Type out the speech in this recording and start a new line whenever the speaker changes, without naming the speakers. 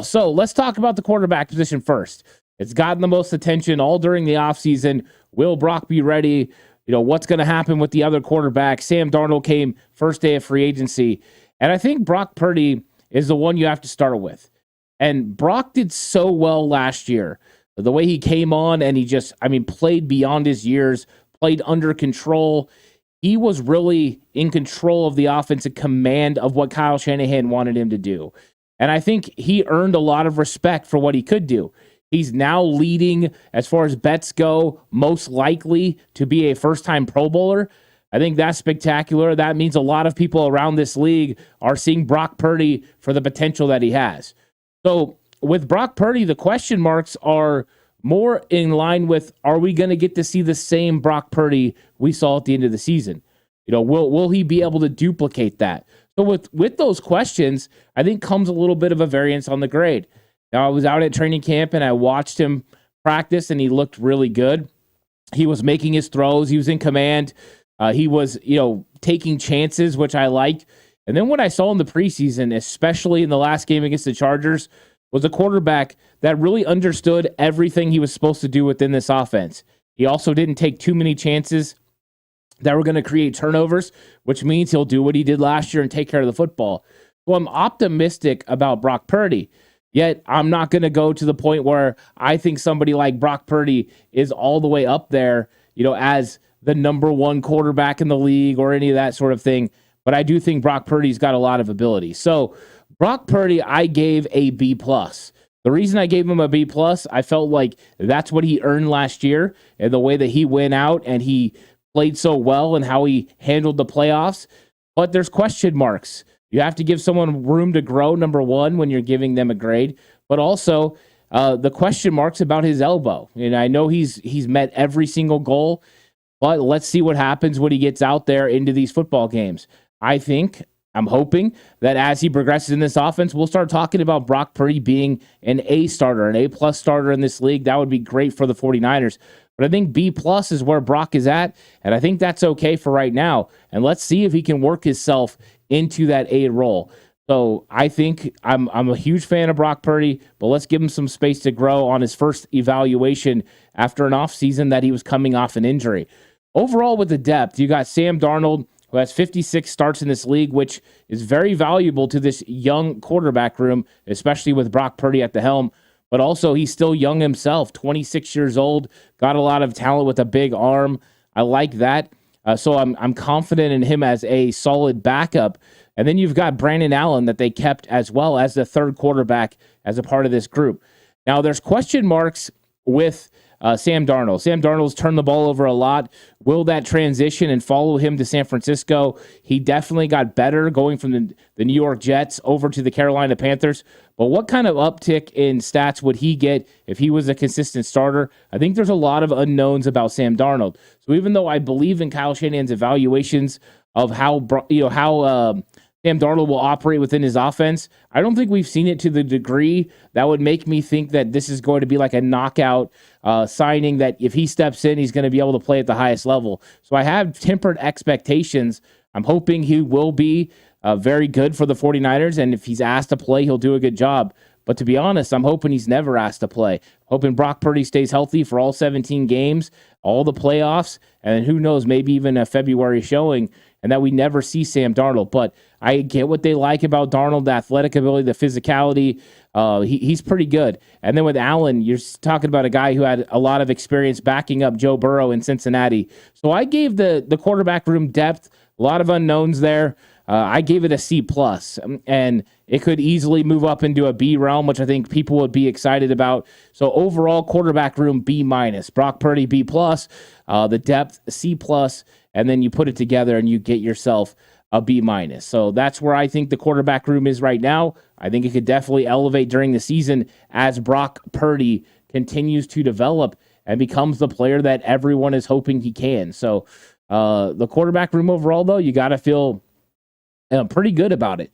So let's talk about the quarterback position first. It's gotten the most attention all during the offseason. Will Brock be ready? What's going to happen with the other quarterback? Sam Darnold came first day of free agency. And I think Brock Purdy is the one you have to start with. And Brock did so well last year. The way he came on and he played beyond his years, played under control. He was really in control of the offensive command of what Kyle Shanahan wanted him to do. And I think he earned a lot of respect for what he could do. He's now leading, as far as bets go, most likely to be a first-time Pro Bowler. I think that's spectacular. That means a lot of people around this league are seeing Brock Purdy for the potential that he has. So with Brock Purdy, the question marks are more in line with, are we going to get to see the same Brock Purdy we saw at the end of the season? Will he be able to duplicate that? So with those questions, I think comes a little bit of a variance on the grade. Now, I was out at training camp and I watched him practice and he looked really good. He was making his throws. He was in command. He was, taking chances, which I liked. And then what I saw in the preseason, especially in the last game against the Chargers, was a quarterback that really understood everything he was supposed to do within this offense. He also didn't take too many chances that were going to create turnovers, which means he'll do what he did last year and take care of the football. So I'm optimistic about Brock Purdy, yet I'm not going to go to the point where I think somebody like Brock Purdy is all the way up there, as the number one quarterback in the league or any of that sort of thing. But I do think Brock Purdy's got a lot of ability. So Brock Purdy, I gave a B+. The reason I gave him a B+, I felt like that's what he earned last year, and the way that he went out and he played so well and how he handled the playoffs. But there's question marks. You have to give someone room to grow, number one, when you're giving them a grade. But also the question marks about his elbow. And I know he's met every single goal, but let's see what happens when he gets out there into these football games. I'm hoping that as he progresses in this offense, we'll start talking about Brock Purdy being an A starter, an A+ starter in this league. That would be great for the 49ers. But I think B+ is where Brock is at, and I think that's okay for right now. And let's see if he can work himself into that A role. So I think I'm a huge fan of Brock Purdy, but let's give him some space to grow on his first evaluation after an offseason that he was coming off an injury. Overall, with the depth, you got Sam Darnold, who has 56 starts in this league, which is very valuable to this young quarterback room, especially with Brock Purdy at the helm. But also, he's still young himself, 26 years old, got a lot of talent with a big arm. I like that. So I'm confident in him as a solid backup. And then you've got Brandon Allen that they kept as well as the third quarterback as a part of this group. Now, there's question marks with Sam Darnold. Sam Darnold's turned the ball over a lot. Will that transition and follow him to San Francisco? He definitely got better going from the New York Jets over to the Carolina Panthers. But what kind of uptick in stats would he get if he was a consistent starter? I think there's a lot of unknowns about Sam Darnold. So even though I believe in Kyle Shanahan's evaluations of how Sam Darnold will operate within his offense, I don't think we've seen it to the degree that would make me think that this is going to be like a knockout signing, that if he steps in, he's going to be able to play at the highest level. So I have tempered expectations. I'm hoping he will be very good for the 49ers, and if he's asked to play, he'll do a good job. But to be honest, I'm hoping he's never asked to play. Hoping Brock Purdy stays healthy for all 17 games, all the playoffs, and who knows, maybe even a February showing, and that we never see Sam Darnold. But I get what they like about Darnold, the athletic ability, the physicality. He's pretty good. And then with Allen, you're talking about a guy who had a lot of experience backing up Joe Burrow in Cincinnati. So I gave the quarterback room depth, a lot of unknowns there. I gave it a C+, and it could easily move up into a B realm, which I think people would be excited about. So overall, quarterback room B-. Brock Purdy B+, the depth C+, and then you put it together and you get yourself a B-. So that's where I think the quarterback room is right now. I think it could definitely elevate during the season as Brock Purdy continues to develop and becomes the player that everyone is hoping he can. So the quarterback room overall, though, you got to feel pretty good about it.